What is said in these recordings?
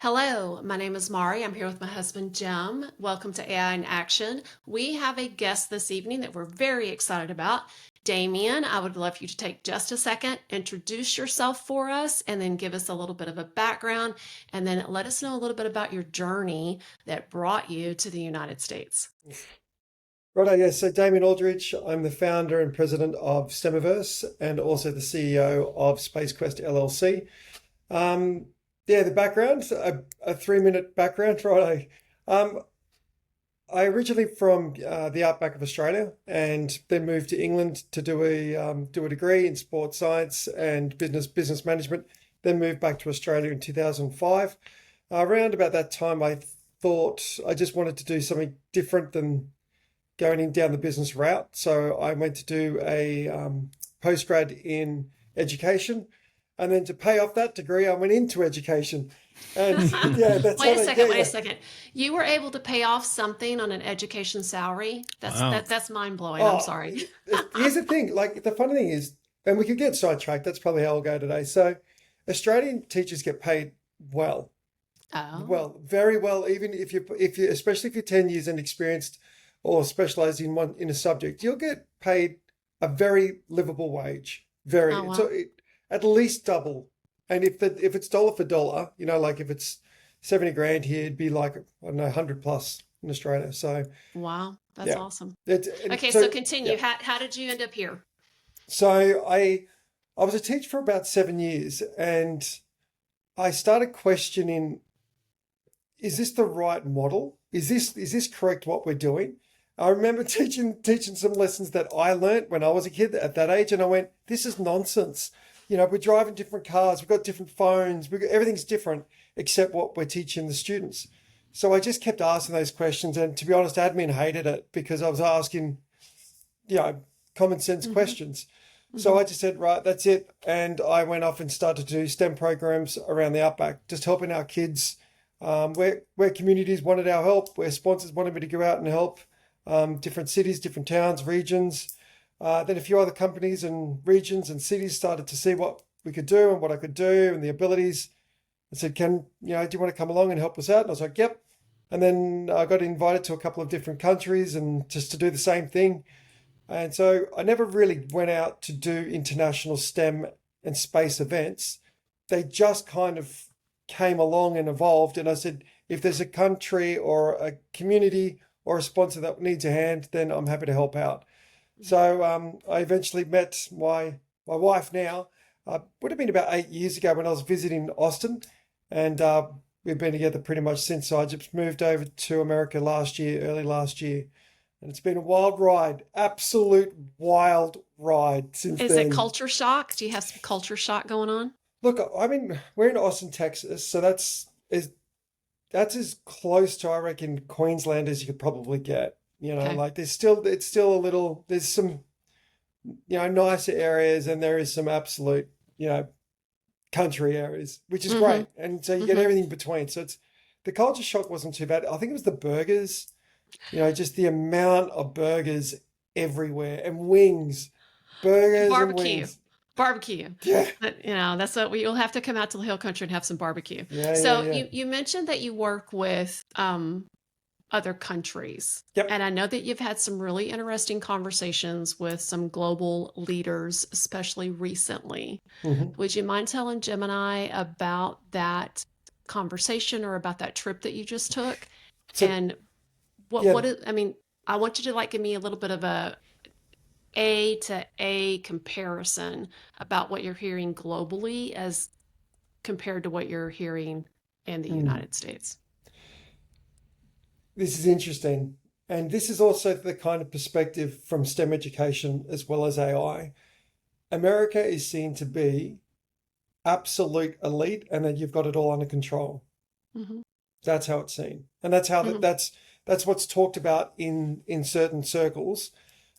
Hello, my name is Mari. I'm here with my husband Jim. Welcome to AI in Action. We have a guest this evening that we're very excited about. Damien, I would love you to take just a second, introduce yourself for us, and then give us a little bit of a background, and then let us know a little bit about your journey that brought you to the United States. Right, yeah. So Damien Aldridge, I'm the founder and president of STEMiverse and also the CEO of SpaceQuest LLC. Um, the background, a 3-minute background, right? I originally from the outback of Australia, and then moved to England to do a degree in sports science and business management. Then moved back to Australia in 2005. Around about that time, I thought I just wanted to do something different than going in down the business route. So I went to do a postgrad in education, and then to pay off that degree, I went into education. And yeah, that's Wait how a they, second, yeah, wait a yeah. second. You were able to pay off something on an education salary? Wow. That's mind blowing. I'm Oh, sorry. here's the thing. Like the funny thing is, and we could get sidetracked. That's probably how I'll go today. So Australian teachers get paid well, Oh, very well. Even if you, especially if you're 10 years and experienced or specialized in a subject, you'll get paid a very livable wage. oh Very, so wow. at least double. And if it's dollar for dollar, like if it's 70 grand here, it'd be like, I don't know, 100 plus in Australia. So Wow, that's yeah, awesome. and Okay, so so continue. yeah. How did you end up here? So I was a teacher for about 7 years, and I started questioning, is this the right model? Is this correct what we're doing? I remember teaching some lessons that I learnt when I was a kid at that age, and I went, this is nonsense. We're driving different cars, we've got different phones, everything's different except what we're teaching the students. So I just kept asking those questions, and to be honest, admin hated it because I was asking, you know, common sense Hmm. questions. So Hmm. I just said, right, that's it. And I went off and started to do STEM programs around the outback, just helping our kids where communities wanted our help, where sponsors wanted me to go out and help different cities, different towns, regions. Then a few other companies and regions and cities started to see what we could do and what I could do and the abilities. I said, do you want to come along and help us out? And I was like, yep. And then I got invited to a couple of different countries and just to do the same thing. And so I never really went out to do international STEM and space events. They just kind of came along and evolved. And I said, if there's a country or a community or a sponsor that needs a hand, then I'm happy to help out. So I eventually met my wife now. Would have been about 8 years ago when I was visiting Austin, and we've been together pretty much since. So I just moved over to America last year, early last year, and it's been a wild ride, absolute wild ride since Is it then. culture shock? Do you have some culture shock going on? Look, I mean, we're in Austin, Texas, so that's as close to, I reckon, Queensland as you could probably get. Okay. Like it's still a little, there's some, nicer areas, and there is some absolute, country areas, which is Mm-hmm. great. And so you get Mm-hmm. everything in between. So the culture shock wasn't too bad. I think it was the burgers, just the amount of burgers everywhere and wings, burgers and Barbecue. wings. Barbecue. Yeah, That's what you'll have to come out to the hill country and have some barbecue. yeah, yeah, So yeah. you mentioned that you work with other countries. Yep. And I know that you've had some really interesting conversations with some global leaders, especially recently. Hmm. Would you mind telling Jim and I about that conversation or about that trip that you just took? So And yeah, what is, I mean, I want you to like give me a little bit of A to A comparison about what you're hearing globally as compared to what you're hearing in the mm, United States. this is interesting. And this is also the kind of perspective from STEM education as well as AI. America is seen to be absolute elite, and that you've got it all under control. Hmm. That's how it's seen, and that's how Hmm. that's what's talked about in certain circles.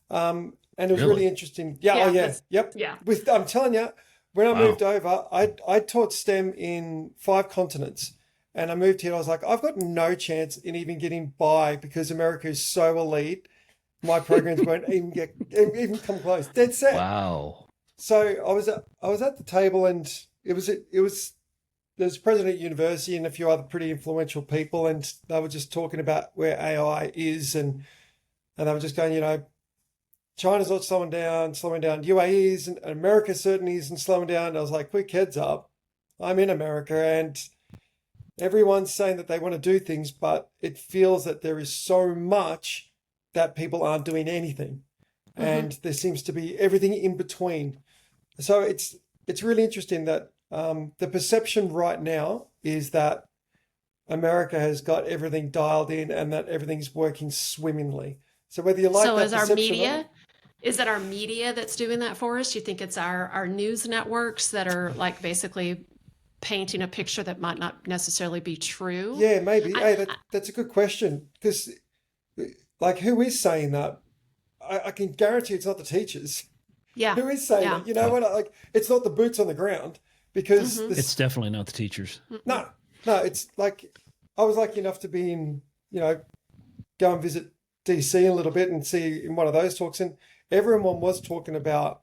And it was really Really? interesting. Yeah, oh Yeah, yeah, that's yep. yeah. With I'm telling you, when I moved Wow. over, I taught STEM in 5 continents, and I moved here. I was like, I've got no chance in even getting by because America is so elite. My programs won't even come close. Dead set. Wow. So I was at the table, and it was there's president at university and a few other pretty influential people, and they were just talking about where AI is, and they were just going, China's not slowing down. UAE isn't, and America certainly isn't slowing down. And I was like, quick heads up, I'm in America, and everyone's saying that they want to do things, but it feels that there is so much that people aren't doing anything, and there seems to be everything in between. So it's really interesting that the perception right now is that America has got everything dialed in and that everything's working swimmingly. So whether you like So that is our perception or not, media, is it our media that's doing that for us? Do you think it's our news networks that are like basically painting a picture that might not necessarily be true? yeah, maybe. I, Hey, I that's a good question because, like, who is saying that? I can guarantee it's not the teachers. yeah, Who is saying yeah. that? You know what? Like, it's not the boots on the ground because It's definitely not the teachers. no, no. It's like I was lucky enough to be in, go and visit DC a little bit and see in one of those talks, and everyone was talking about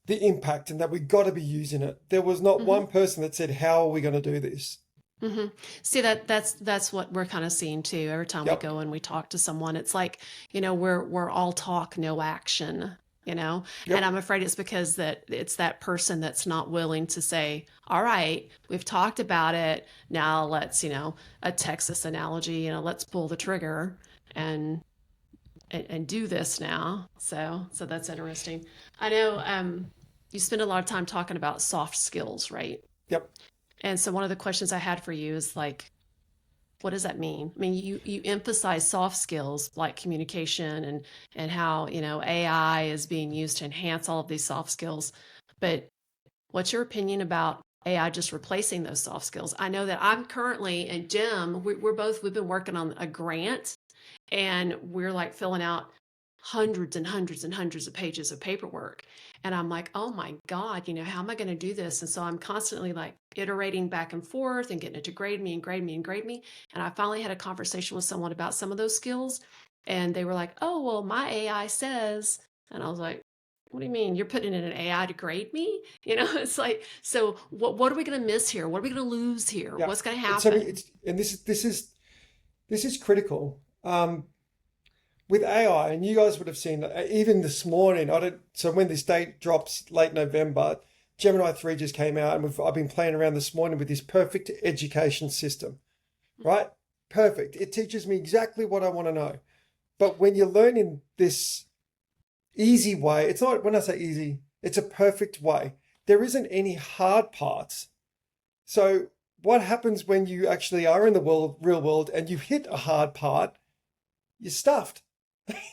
the impact and that we got to be using it. There was not one person that said, "How are we going to do this?" hmm See that's what we're kind of seeing too. Every time we Yep, go and we talk to someone, it's like, we're all talk, no action, And yep, I'm afraid it's because that it's that person that's not willing to say, all right, we've talked about it. Now let's, a Texas analogy, let's pull the trigger and and do this now. So that's interesting. I know you spend a lot of time talking about soft skills, right? yep. And so one of the questions I had for you is like, what does that mean? I mean, you emphasize soft skills like communication and how, AI is being used to enhance all of these soft skills. But what's your opinion about AI just replacing those soft skills? I know that I'm currently, and Jim, we've been working on a grant, and we're like filling out hundreds and hundreds and hundreds of pages of paperwork. And I'm like, oh my God, how am I going to do this? And so I'm constantly like iterating back and forth and getting it to grade me and grade me and grade me. And I finally had a conversation with someone about some of those skills. And they were like, oh, well, my AI says, and I was like, what do you mean? You're putting in an AI to grade me? It's like, so what are we going to miss here? What are we going to lose here? Yeah. What's going to It's, I mean, happen? this is critical. With AI, and you guys would have seen even this morning. So when this date drops late November, Gemini 3 just came out, and I've been playing around this morning with this perfect education system, right? Perfect. It teaches me exactly what I want to know. But when you're learning this easy way, it's not, when I say easy, it's a perfect way. There isn't any hard parts. So what happens when you actually are in the real world, and you hit a hard part? You're stuffed.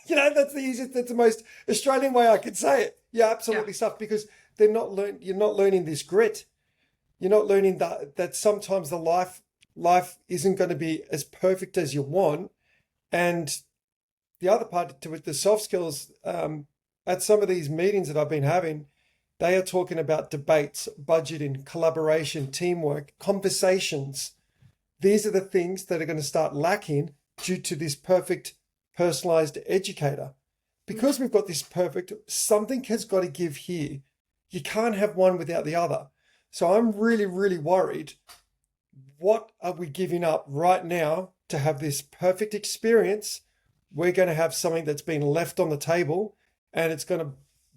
That's the easiest, that's the most Australian way I could say it. You're Yeah. absolutely stuffed because you're not learning this grit. You're not learning that sometimes the life isn't going to be as perfect as you want. And the other part to it, the soft skills, at some of these meetings that I've been having, they are talking about debates, budgeting, collaboration, teamwork, conversations. These are the things that are going to start lacking due to this perfect personalized educator. Because we've got this perfect, something has got to give here. You can't have one without the other. So I'm really, really worried. What are we giving up right now to have this perfect experience? We're going to have something that's been left on the table, and it's going to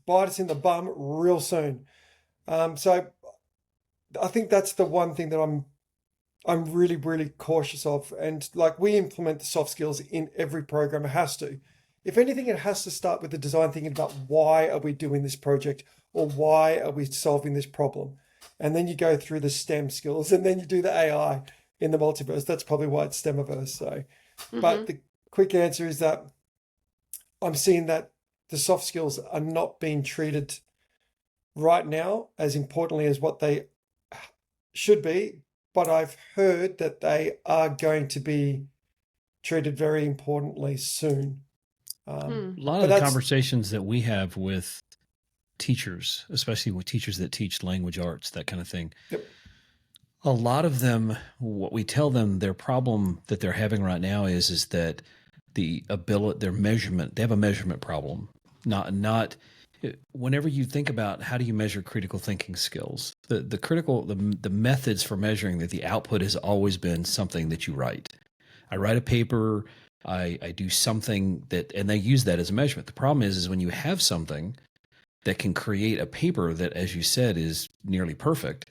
bite us in the bum real soon. So I think that's the one thing that I'm really, really cautious of. And like, we implement the soft skills in every program. It has to. If anything, it has to start with the design thinking about why are we doing this project, or why are we solving this problem? And then you go through the STEM skills, and then you do the AI in the multiverse. That's probably why it's STEMiverse. So, but the quick answer is that I'm seeing that the soft skills are not being treated right now as importantly as what they should be. But I've heard that they are going to be treated very importantly soon. Hmm. A lot But of the that's, conversations that we have with teachers, especially with teachers that teach language arts, that kind of thing, yep, a lot of them, what we tell them, their problem that they're having right now is that their measurement, they have a measurement problem. Not whenever you think about how do you measure critical thinking skills, the methods for measuring that the output has always been something that you write. I write a paper, I do something that, and they use that as a measurement. The problem is when you have something that can create a paper that, as you said, is nearly perfect,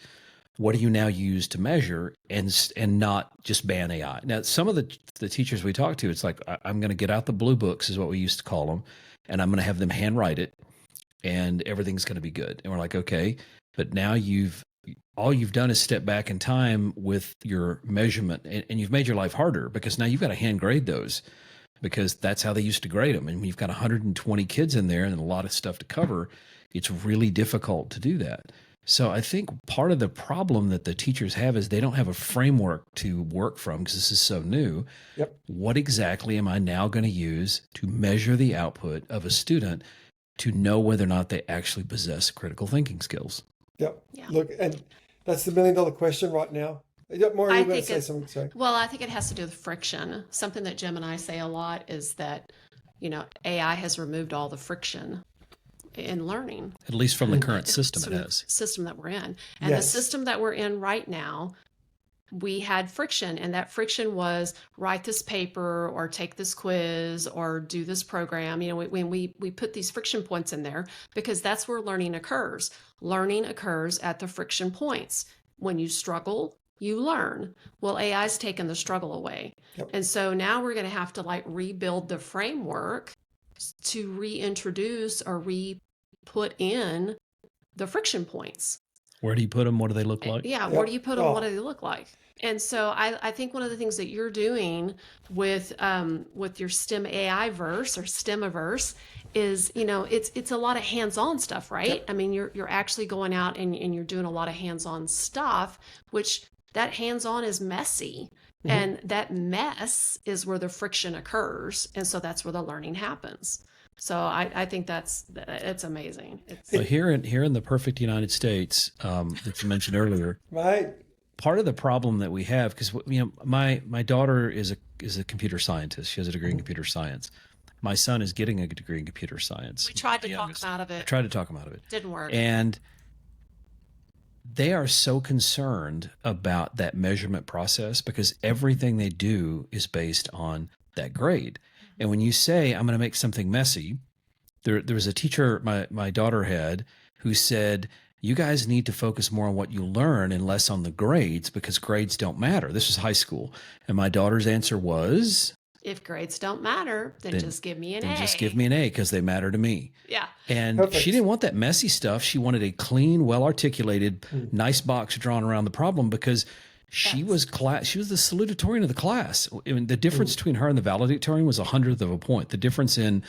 what do you now use to measure and not just ban AI? Now, some of the teachers we talk to, it's like, I'm going to get out the blue books, is what we used to call them, and I'm going to have them handwrite it, and everything's going to be good. And we're like, okay, but now all you've done is step back in time with your measurement, and you've made your life harder because now you've got to hand grade those, because that's how they used to grade them. And when you've got 120 kids in there and a lot of stuff to cover, it's really difficult to do that. So I think part of the problem that the teachers have is they don't have a framework to work from because this is so new. Yep. What exactly am I now going to use to measure the output of a student to know whether or not they actually possess critical thinking skills? Yep. Yeah. Look, and that's the $1,000,000 question right now. Maura, I you were going think to say something. Sorry. Well, I think it has to do with friction. Something that Jim and I say a lot is that, AI has removed all the friction in learning. At least from the current system Sort it of has. system that we're in. And the Yes. system that we're in right now, we had friction, and that friction was write this paper or take this quiz or do this program. When we put these friction points in there, because that's where learning occurs. Learning occurs at the friction points. When you struggle, you learn. Well, AI's taken the struggle away. Yep. And so now we're going to have to rebuild the framework to reintroduce or put in the friction points. Where do you put them? What do they look like? Yeah, Yep. where do you put them? Oh. What do they look like? And so I think one of the things that you're doing with your STEM AI verse or STEMiverse is, it's a lot of hands-on stuff, right? Yep. I mean, you're actually going out and you're doing a lot of hands-on stuff, which that hands-on is messy. Mhm. And that mess is where the friction occurs. And so that's where the learning happens. So I think it's amazing. Well, here in the perfect United States that you mentioned earlier, Right. part of the problem that we have, because my daughter is a computer scientist. She has a degree in computer science. My son is getting a degree in computer science. We tried to The talk youngest. him out of I it. tried to talk him out of it. Didn't work. And they are so concerned about that measurement process because everything they do is based on that grade. And when you say, I'm going to make something messy, there was a teacher my daughter had who said, you guys need to focus more on what you learn and less on the grades because grades don't matter. This was high school. And my daughter's answer was, If grades don't matter, then just give me an A. just give me an A because they matter to me. Yeah. And Perfect. she didn't want that messy stuff. She wanted a clean, well-articulated, nice box drawn around the problem because she was the salutatorian of the class. I mean, the difference between her and the valedictorian was 100th of a point. The difference in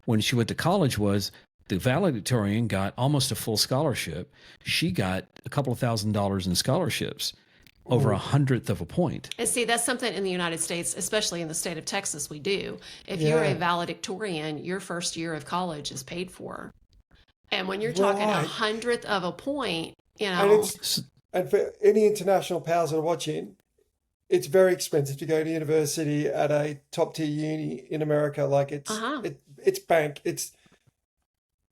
when she went to college was the valedictorian got almost a full scholarship. She got a couple of $1,000s in scholarships, over 100th of a point. And see, that's something in the United States, especially in the state of Texas, we do. If you're a Yeah. valedictorian, your first year of college is paid for. And when you're talking Right. 100th of a point, And for any international pals that are watching, it's very expensive to go to university at a top tier uni in America. Like it's bank. It's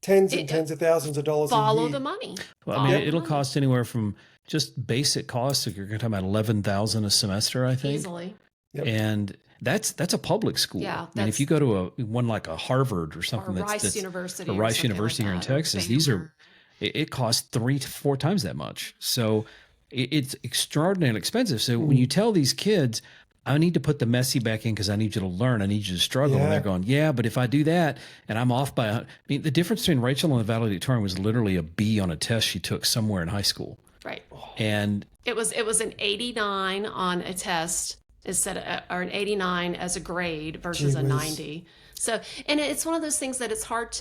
tens and tens of thousands of dollars a follow year. the money. Well, I mean, Follow the it'll money. cost anywhere from just basic costs. If you're going to talk about 11,000 a semester, I think. Easily. Yep. And that's a public school. Yeah, and if you go to one like a Harvard or Or something Rice University. or or Rice something University like here in that, or Texas, these Baylor. are it costs 3 to 4 times that much. So it's extraordinarily expensive. So when you tell these kids, I need to put the messy back in because I need you to learn, I need you to struggle, and Yeah. they're going, yeah, but if I do that and I'm off by, I mean, the difference between Rachel and the valedictorian was literally a B on a test she took somewhere in high school, Right. and It was an 89 on a test or an 89 as a grade versus Gee a whiz. 90. So, and it's one of those things that it's hard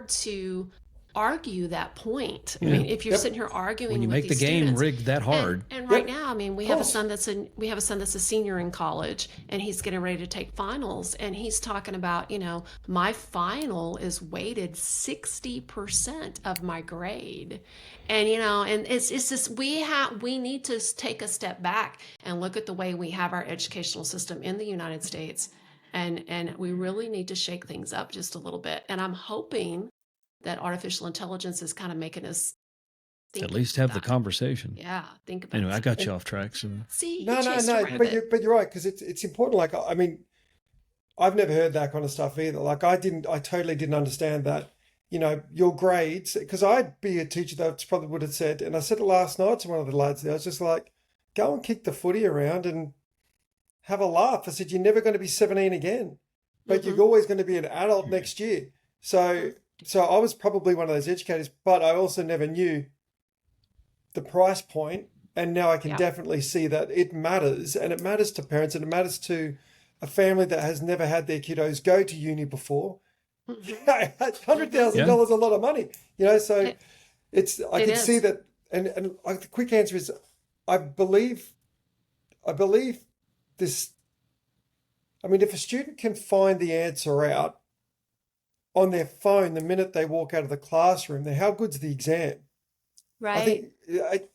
to argue that point. I mean, if you're Yep. sitting here arguing when you with make the these game students, rigged that hard, and right Yep. now, I mean, we have a son that's a senior in college, and he's getting ready to take finals, and he's talking about, my final is weighted 60% of my grade, and and it's just we need to take a step back and look at the way we have our educational system in the United States, and we really need to shake things up just a little bit, and I'm hoping that artificial intelligence is kind of making us think At least have the that. conversation. Yeah, think about Anyway, I it. got you off track. So See, No, you no, chased no. around But it. you're right, because it's important. Like, I mean, I've never heard that kind of stuff either. Like, I totally didn't understand that. Your grades, because I'd be a teacher that probably would have said, and I said it last night to one of the lads there. I was just like, go and kick the footy around and have a laugh. I said, you're never going to be 17 again, but you're always going to be an adult next year. So I was probably one of those educators, but I also never knew the price point, and now I can Yeah. definitely see that it matters, and it matters to parents, and it matters to a family that has never had their kiddos go to uni before. $100,000 Yeah. a lot of money, so It- I it can see is. that, and like, the quick answer is, I believe this. I mean, if a student can find the answer out on their phone the minute they walk out of the classroom, then how good's the exam? Right. I think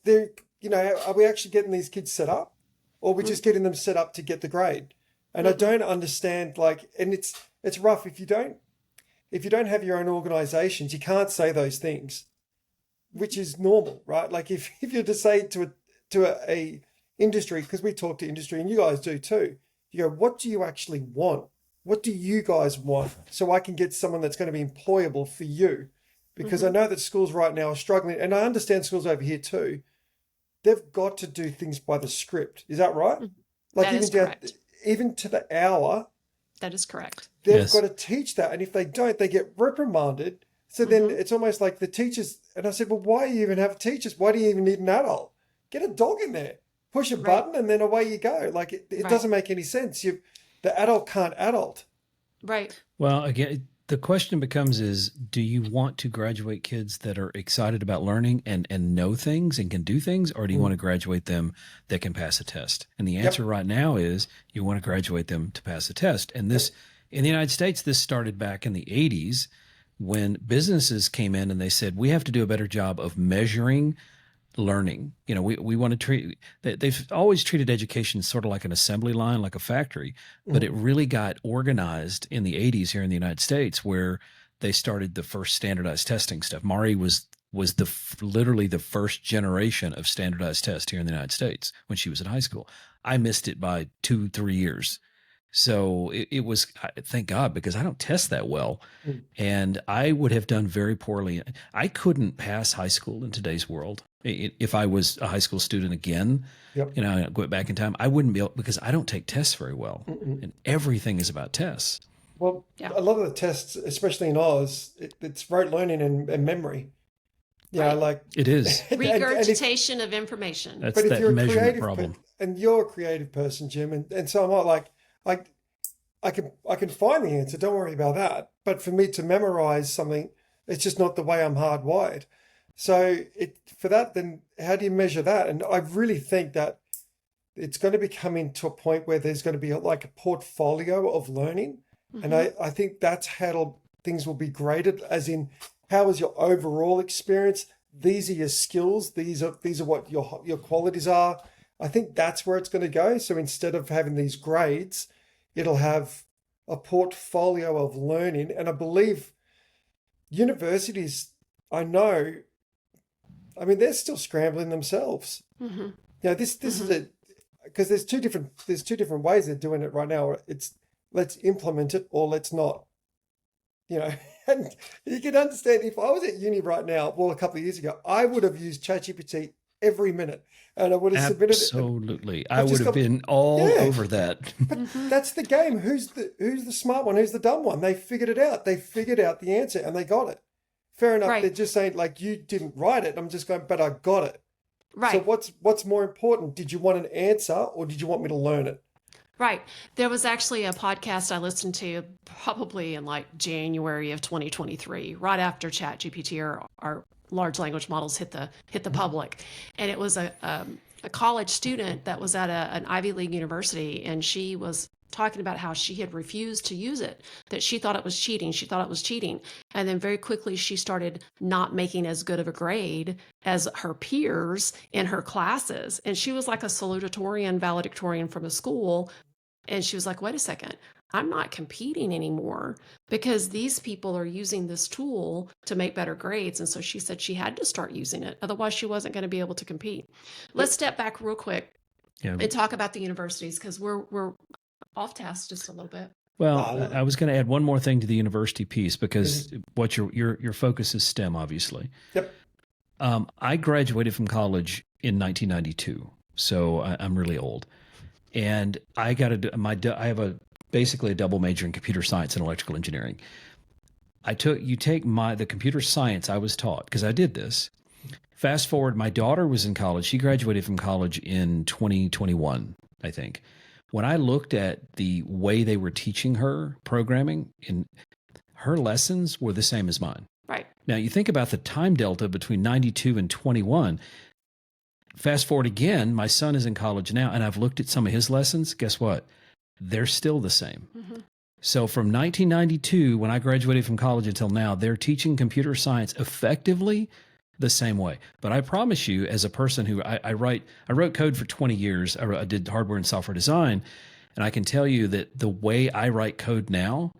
they're, are we actually getting these kids set up, or are we just getting them set up to get the grade? And I don't understand, like, and it's rough if you don't have your own organizations, you can't say those things, which is normal, right? Like, if you're to say to a industry, because we talk to industry and you guys do too, you go, what do you actually want? What do you guys want? So I can get someone that's going to be employable for you. Because I know that schools right now are struggling, and I understand schools over here too. They've got to do things by the script. Is that right? Like, That is correct. even to the hour, That is correct. they've Yes. got to teach that. And if they don't, they get reprimanded. So then it's almost like the teachers, and I said, well, why do you even have teachers? Why do you even need an adult? Get a dog in there, push a button, and then away you go. Like, it Right. doesn't make any sense. The adult can't adult. Right. well, again, the question becomes is, do you want to graduate kids that are excited about learning and know things and can do things, or do you want to graduate them that can pass a test? And the answer right now is you want to graduate them to pass a test. And this, in the United States, this started back in the 80s when businesses came in and they said, we have to do a better job of measuring learning. We want to treat, they've always treated education sort of like an assembly line, like a factory, but it really got organized in the 80s here in the United States, where they started the first standardized testing stuff. Mari was literally the first generation of standardized tests here in the United States when she was in high school. I missed it by 2-3 years. So it was, thank God, because I don't test that well. And I would have done very poorly. I couldn't pass high school in today's world. If I was a high school student again, I go back in time, I wouldn't be able, because I don't take tests very well. And everything is about tests. Well, Yeah. a lot of the tests, especially in Oz, it's rote learning and memory. Yeah, Right. like It is. and if- Regurgitation of information. That's but if that you're a measurement creative problem. and you're a creative person, Jim, and so am I. Like, I can find the answer. Don't worry about that. But for me to memorize something, it's just not the way I'm hardwired. So for that, then how do you measure that? And I really think that it's going to be coming to a point where there's going to be like a portfolio of learning. And I think that's how things will be graded, as in, how was your overall experience? These are your skills. These are what your qualities are. I think that's where it's going to go. So instead of having these grades, it'll have a portfolio of learning. And I believe universities, I know, I mean, they're still scrambling themselves. This is it, because there's two different ways they're doing it right now. It's let's implement it or let's not. And you can understand, if I was at uni right now, well, a couple of years ago, I would have used ChatGPT every minute, and I would have submitted it. Absolutely. I would have been all over that. But that's the game. Who's the smart one? Who's the dumb one? They figured it out. They figured out the answer and they got it. Fair enough. Right. They're just saying, like, you didn't write it. I'm just going, but I got it. Right. So what's more important? Did you want an answer or did you want me to learn it? Right. There was actually a podcast I listened to probably in like January of 2023, right after ChatGPT or our large language models hit the public, and it was a college student that was at an Ivy League university, and she was talking about how she had refused to use it, that she thought it was cheating. She thought it was cheating. And then very quickly she started not making as good of a grade as her peers in her classes. And she was like a salutatorian, valedictorian from a school. And she was like, wait a second, I'm not competing anymore because these people are using this tool to make better grades. And so she said she had to start using it. Otherwise, she wasn't going to be able to compete. Let's step back real quick Yeah. and talk about the universities because we're off task just a little bit. Well, I was going to add one more thing to the university piece because what your focus is STEM, obviously. Yep. I graduated from college in 1992, so I'm really old, and I have basically a double major in computer science and electrical engineering. You take the computer science I was taught because I did this. Fast forward, my daughter was in college. She graduated from college in 2021, I think. When I looked at the way they were teaching her programming, her lessons were the same as mine. Right. Now, you think about the time delta between 92 and 21. Fast forward again, my son is in college now, and I've looked at some of his lessons. Guess what? They're still the same. Mm-hmm. So from 1992, when I graduated from college until now, they're teaching computer science effectively the same way. But I promise you, as a person who I wrote code for 20 years. I did hardware and software design, and I can tell you that the way I write code now,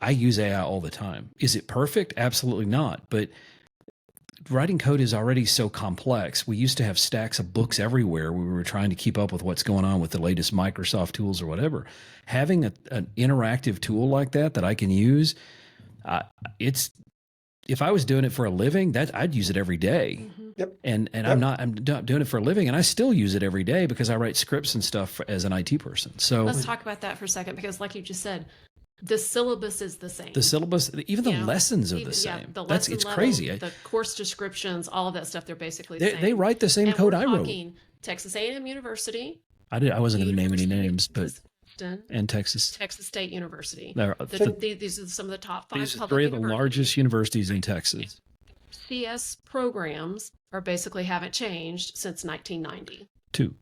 I use AI all the time. Is it perfect? Absolutely not. But writing code is already so complex. We used to have stacks of books everywhere. We were trying to keep up with what's going on with the latest Microsoft tools or whatever. Having an interactive tool like that I can use, if I was doing it for a living, I'd use it every day. Mm-hmm. Yep. And I'm doing it for a living, and I still use it every day because I write scripts and stuff as an IT person. So let's talk about that for a second, because like you just said, the syllabus is the same. The syllabus, even the lessons are the same. Yeah, the lesson it's level, crazy. The course descriptions, all of that stuff, they're basically the same. They write the same code I wrote. Texas A&M University. I wasn't going to name any names, but Houston, and Texas State University. These are some of the top 5 these are public 3 of the universities. largest universities in Texas. CS programs haven't changed since 1990. Two.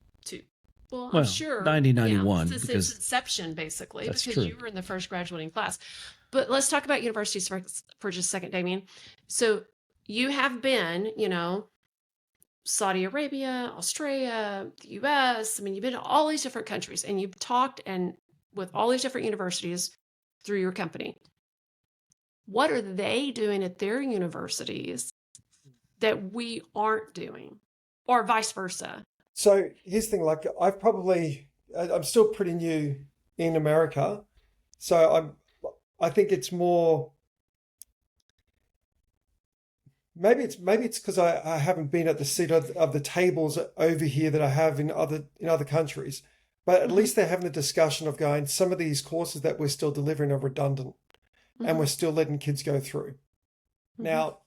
Well, I'm sure 1991 since because its inception, basically, that's because true. you were in the first graduating class. But let's talk about universities for just a second, Damien. So you have been, Saudi Arabia, Australia, the US. I mean, you've been to all these different countries, and you've talked with all these different universities through your company. What are they doing at their universities that we aren't doing, or vice versa? So here's the thing, I'm still pretty new in America. So I think it's more, maybe it's because I haven't been at the seat of the tables over here that I have in other countries. But at least they're having a discussion of going, some of these courses that we're still delivering are redundant, and we're still letting kids go through. Now,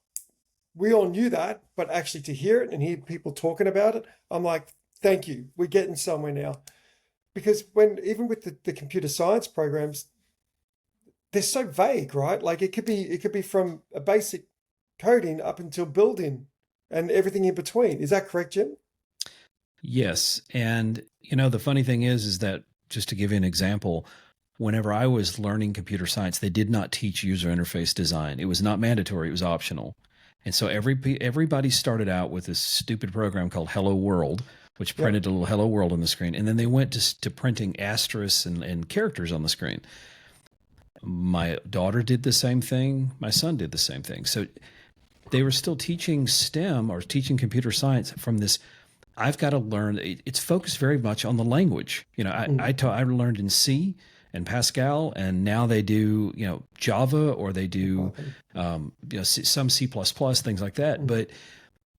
we all knew that, but actually to hear it and hear people talking about it, I'm like, thank you. We're getting somewhere now. Because even with the computer science programs, they're so vague, right? Like it could be from a basic coding up until building and everything in between. Is that correct, Jim? Yes. And the funny thing is that, just to give you an example, whenever I was learning computer science, they did not teach user interface design. It was not mandatory. It was optional. And so everybody started out with this stupid program called Hello World, which printed a little Hello World on the screen. And then they went to printing asterisks and characters on the screen. My daughter did the same thing. My son did the same thing. So they were still teaching STEM or teaching computer science from this. I've got to learn. It's focused very much on the language. I learned in C and Pascal, and now they do, Java, or they do, some C++, things like that. But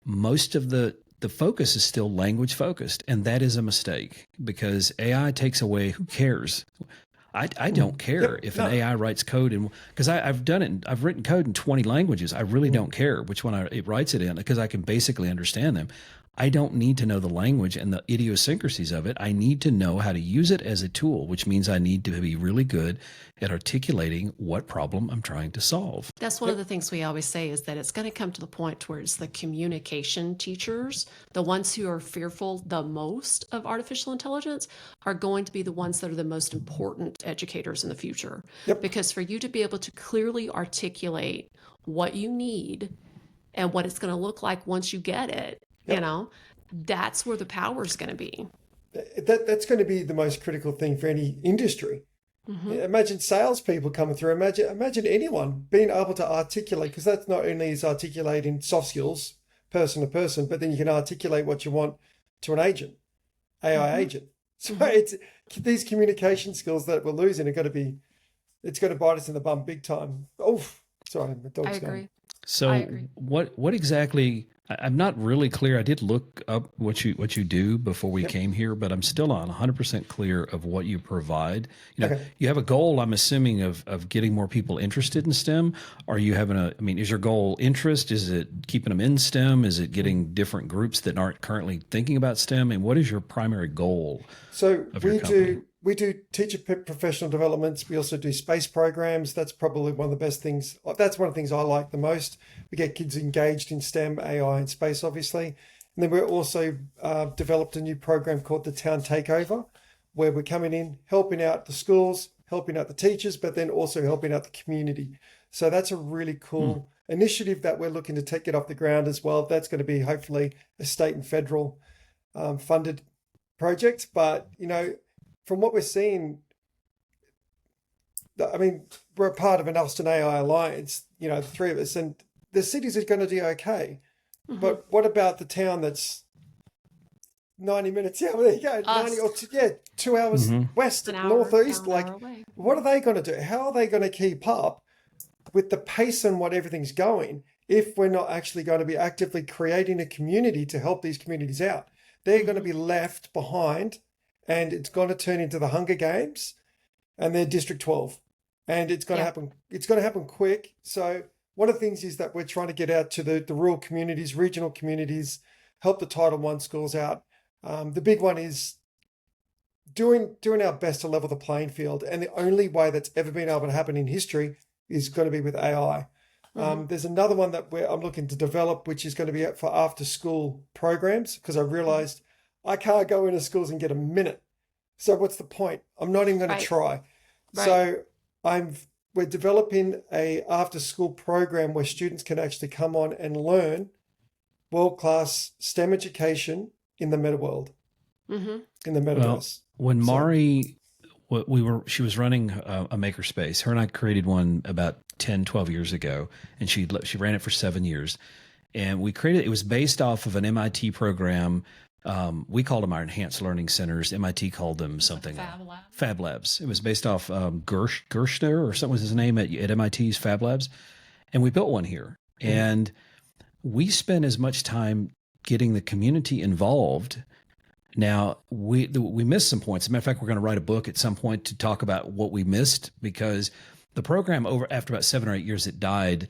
most of the focus is still language focused. And that is a mistake, because AI takes away, who cares? I don't care if an AI writes code, because I've done it. I've written code in 20 languages. I really don't care which one it writes it in, because I can basically understand them. I don't need to know the language and the idiosyncrasies of it. I need to know how to use it as a tool, which means I need to be really good at articulating what problem I'm trying to solve. That's one of the things we always say, is that it's going to come to the point where it's the communication teachers, the ones who are fearful the most of artificial intelligence, are going to be the ones that are the most important educators in the future. Because for you to be able to clearly articulate what you need and what it's going to look like once you get it, that's where the power is going to be. That's going to be the most critical thing for any industry. Imagine salespeople coming through. Imagine anyone being able to articulate, because that's not only is articulating soft skills, person to person, but then you can articulate what you want to an agent, AI agent. So it's these communication skills that we're losing are it's going to bite us in the bum big time. Oh, sorry, my dog's I agree. going. So I agree. what exactly, I'm not really clear. I did look up what you do before we came here, but I'm still not 100% clear of what you provide. You know, you have a goal, I'm assuming, of getting more people interested in STEM. Are you having is your goal interest? Is it keeping them in STEM? Is it getting different groups that aren't currently thinking about STEM? And what is your primary goal? So of your company? we do teacher professional developments. We also do space programs. That's probably one of the best things. That's one of the things I like the most. We get kids engaged in STEM, AI, and space, obviously. And then we're also developed a new program called the Town Takeover, where we're coming in, helping out the schools, helping out the teachers, but then also helping out the community. So that's a really cool initiative that we're looking to get off the ground as well. That's going to be hopefully a state and federal funded project. But, you know, from what we're seeing, I mean, we're a part of an Austin AI Alliance, you know, the three of us, and the cities are going to do okay. But what about the town that's 90 minutes? Yeah, well, there you go. 90 or 2 hours west, An hour northeast. down, Like, hour away. what are they going to do? How are they going to keep up with the pace and what everything's going if we're not actually going to be actively creating a community to help these communities out? They're going to be left behind, and it's going to turn into the Hunger Games, and they're District 12, and it's going to happen. It's going to happen quick. So one of the things is that we're trying to get out to the rural communities, regional communities, help the Title I schools out. The big one is doing our best to level the playing field, and the only way that's ever been able to happen in history is going to be with AI. There's another one that I'm looking to develop, which is going to be for after school programs, because I realized I can't go into schools and get a minute. So what's the point? I'm not even going to try. So we're developing a after school program where students can actually come on and learn world-class STEM education in the meta world, in the metaverse. When Mari, she was running a makerspace. Her and I created one about 10, 12 years ago, and she ran it for 7 years. And it was based off of an MIT program. We called them our enhanced learning centers. MIT called them something. Fab Labs. It was based off Gershner or something was his name at MIT's Fab Labs. And we built one here. And we spent as much time getting the community involved. Now, we missed some points. As a matter of fact, we're going to write a book at some point to talk about what we missed, because the program after about 7 or 8 years, it died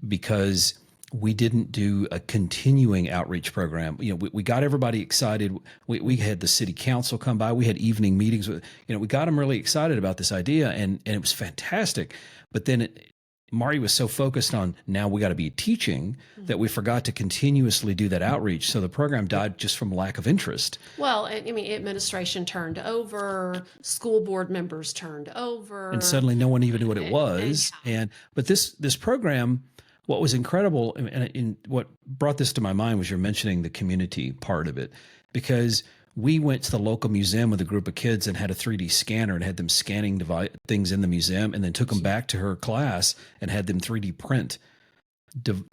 because we didn't do a continuing outreach program. You know, we got everybody excited. We had the city council come by. We had evening meetings with, we got them really excited about this idea, and it was fantastic. But then Mari was so focused on now we got to be teaching that we forgot to continuously do that outreach. So the program died just from lack of interest. Well, I mean, administration turned over, school board members turned over, and suddenly no one even knew what it was. But this program, what was incredible, and what brought this to my mind was you're mentioning the community part of it, because we went to the local museum with a group of kids and had a 3D scanner and had them scanning things in the museum, and then took them back to her class and had them 3D print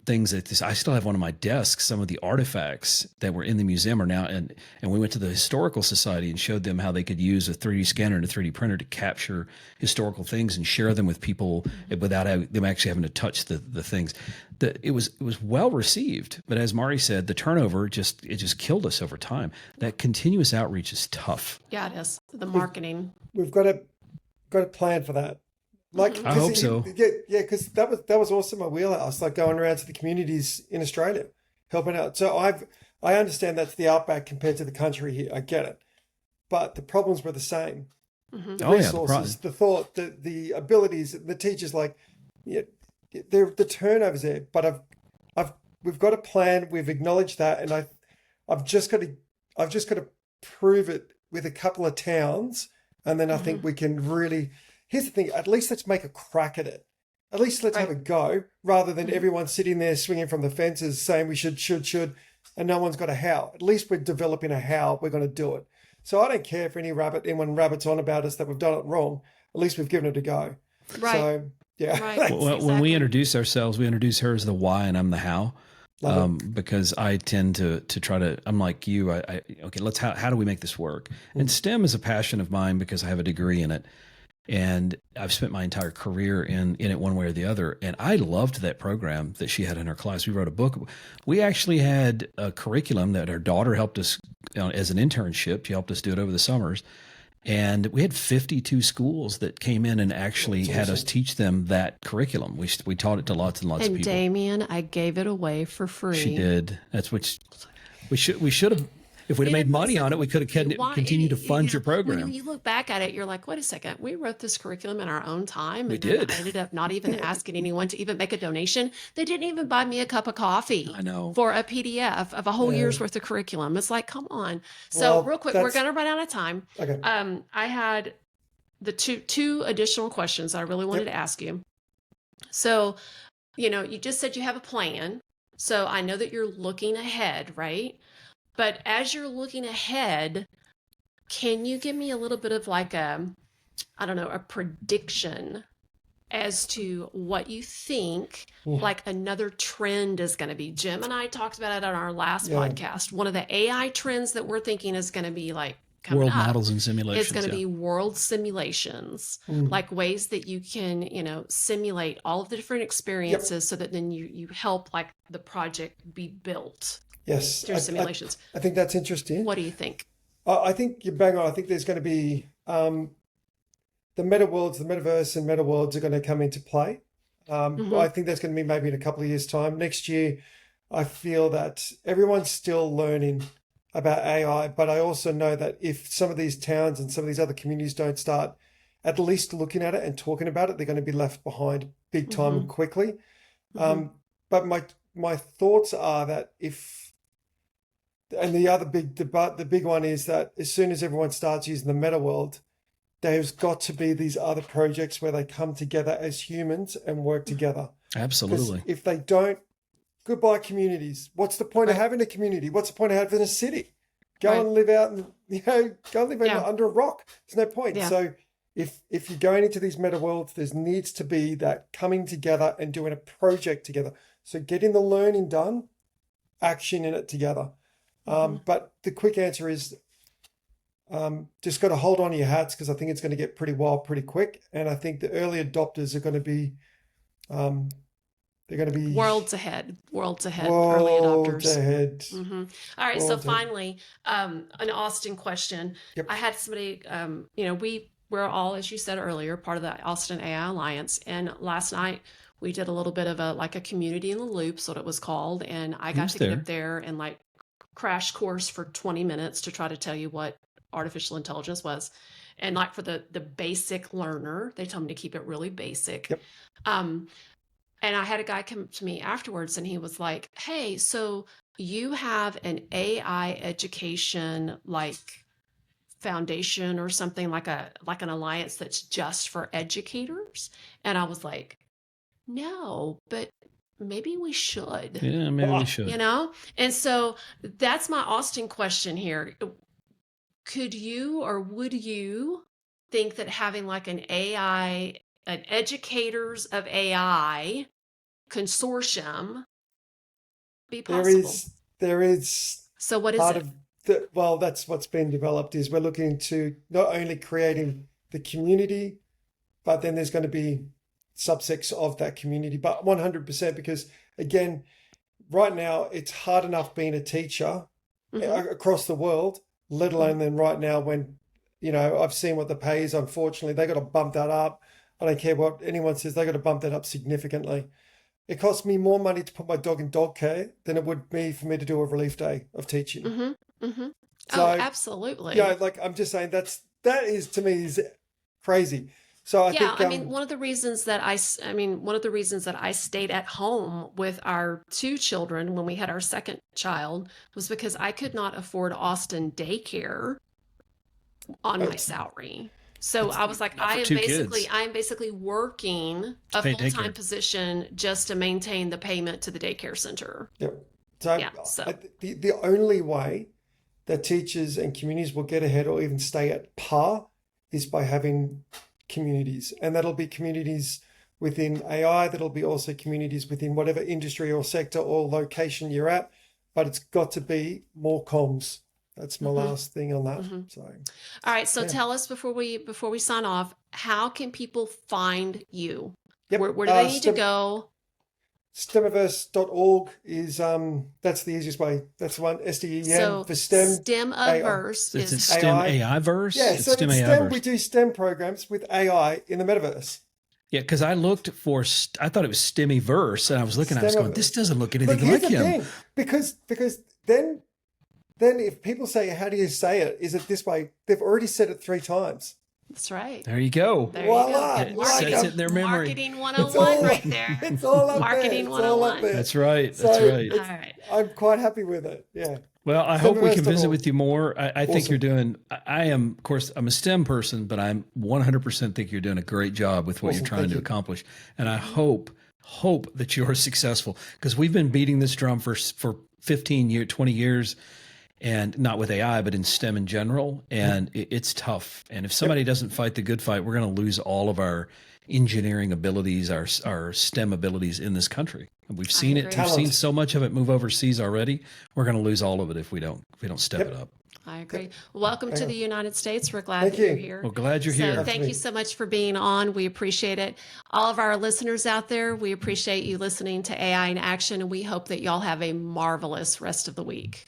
things that I still have one on my desk. Some of the artifacts that were in the museum are now, and we went to the Historical Society and showed them how they could use a 3D scanner and a 3D printer to capture historical things and share them with people without them actually having to touch the things. It was well received, but as Mari said, the turnover just killed us over time. That continuous outreach is tough. Yeah, it is. The marketing. We've got to plan for that. Like, I hope so. Yeah, because that was also my wheelhouse, like going around to the communities in Australia, helping out. So I understand that's the outback compared to the country here. I get it, but the problems were the same. The resources, the thought, the abilities, the teachers, like, the turnovers there. But we've got a plan. We've acknowledged that, and I've just got to prove it with a couple of towns, and then I think we can really. Here's the thing, at least let's make a crack at it. At least let's have a go, rather than everyone sitting there swinging from the fences saying we should, and no one's got a how. At least we're developing a how we're going to do it. So I don't care if anyone rabbits on about us that we've done it wrong. at least we've given it a go. Right. So, yeah. Right. Well, when Exactly. we introduce ourselves, we introduce her as the why and I'm the how. Love it. Because I tend to try to, I'm like you, okay, how do we make this work? And STEM is a passion of mine because I have a degree in it. And I've spent my entire career in it one way or the other. And I loved that program that she had in her class. We wrote a book. We actually had a curriculum that our daughter helped us as an internship. She helped us do it over the summers. And we had 52 schools that came in and actually had us teach them that curriculum. We taught it to lots and lots of And people. Damien, I gave it away for free. She did. That's what we should have. If we'd have made money on it, we could have continued to fund your program. When you look back at it, you're like, wait a second, we wrote this curriculum in our own time. We And then did. I ended up not even asking anyone to even make a donation. They didn't even buy me a cup of coffee. I know. For a PDF of a whole year's worth of curriculum. It's like, come on. So Well, real quick, we're going to run out of time. Okay. I had the two additional questions I really wanted to ask you. So, you just said you have a plan. So I know that you're looking ahead, right? But as you're looking ahead, can you give me a little bit of like a prediction as to what you think like another trend is going to be? Jim and I talked about it on our last podcast. One of the AI trends that we're thinking is going to be like coming World up models and simulations. is going to be world simulations, like ways that you can, simulate all of the different experiences so that then you help like the project be built. Yes. Through simulations. I think that's interesting. What do you think? I think you're bang on. I think there's going to be the meta worlds, the metaverse and meta worlds are going to come into play. I think that's going to be maybe in a couple of years' time. Next year, I feel that everyone's still learning about AI, but I also know that if some of these towns and some of these other communities don't start at least looking at it and talking about it, they're going to be left behind big time quickly. But my thoughts are that and the other the big one is that as soon as everyone starts using the meta world, there's got to be these other projects where they come together as humans and work together. Absolutely. If they don't, goodbye communities. What's the point of having a community? What's the point of having a city? Go and live out and go live under a rock. There's no point. Yeah. So if you're going into these meta worlds, there needs to be that coming together and doing a project together. So getting the learning done, action in it together. But the quick answer is just got to hold on to your hats because I think it's going to get pretty wild pretty quick. And I think the early adopters are going to be, they're going to be worlds ahead, early adopters. Ahead. All right. Worlds So finally, an Austin question. Yep. I had somebody, we're all, as you said earlier, part of the Austin AI Alliance. And last night we did a little bit of a community in the loop, so it was called. And I got to get up there and like crash course for 20 minutes to try to tell you what artificial intelligence was. And like for the basic learner, they told me to keep it really basic. Yep. And I had a guy come to me afterwards and he was like, hey, so you have an AI education like foundation or something like an alliance that's just for educators? And I was like, no, but maybe we should. Yeah, maybe we should. And so that's my Austin question here. Could you or would you think that having like an educators of AI consortium be possible? There is. So what is part it? of that's what's been developed is we're looking into not only creating the community, but then there's going to be subsects of that community, but 100% because again, right now it's hard enough being a teacher across the world, let alone then right now when, I've seen what the pay is. Unfortunately, they got to bump that up. I don't care what anyone says, they got to bump that up significantly. It costs me more money to put my dog in dog care than it would be for me to do a relief day of teaching. So, absolutely. Yeah, I'm just saying that is to me is crazy. So I think one of the reasons that I stayed at home with our two children when we had our second child was because I could not afford Austin daycare on my salary. So I was like, I am basically working a full-time position just to maintain the payment to the daycare center. Yep. So the only way that teachers and communities will get ahead or even stay at par is by having communities, and that'll be communities within AI, that'll be also communities within whatever industry or sector or location you're at, but it's got to be more comms. That's my last thing on that. So, All right. So yeah. tell us before we sign off, how can people find you? Yep. Where do they need to go? STEMaverse.org is that's the easiest way. That's the one. STEM So for STEM. STEMaverse It's is STEM AI. AI verse. Yeah, It's so STEM in AI STEM verse. we do STEM programs with AI in the metaverse. Yeah, because I looked for, I thought it was STEMmy verse, and I was looking, I was going, this doesn't look anything Look, here's like the him. thing, because then if people say, how do you say it? Is it this way? They've already said it 3 times. That's right. There you go. There Voila. you go. It sets it in their memory. Marketing It's 101 all, right there. It's all up Marketing there. It's all up 101. there. That's right. So That's right. All right. I'm quite happy with it. Yeah. Well, I hope we can visit STEMaverse.org. with you more. I think Awesome. you're doing, I am, of course, I'm a STEM person, but I'm 100% think you're doing a great job with what Awesome. you're trying Thank to you. accomplish. And I hope that you're successful, because we've been beating this drum for 15 years, 20 years, and not with AI, but in STEM in general. And it's tough. And if somebody doesn't fight the good fight, we're going to lose all of our engineering abilities, our STEM abilities in this country. And we've seen it. agree. We've seen so much of it move overseas already. We're going to lose all of it if we don't step Yep. it up. I agree. Well, welcome to the United States. We're glad Thank that you're you. here. Well, glad you're So here. thank you so much for being on. We appreciate it. All of our listeners out there, we appreciate you listening to AI in Action, and we hope that y'all have a marvelous rest of the week.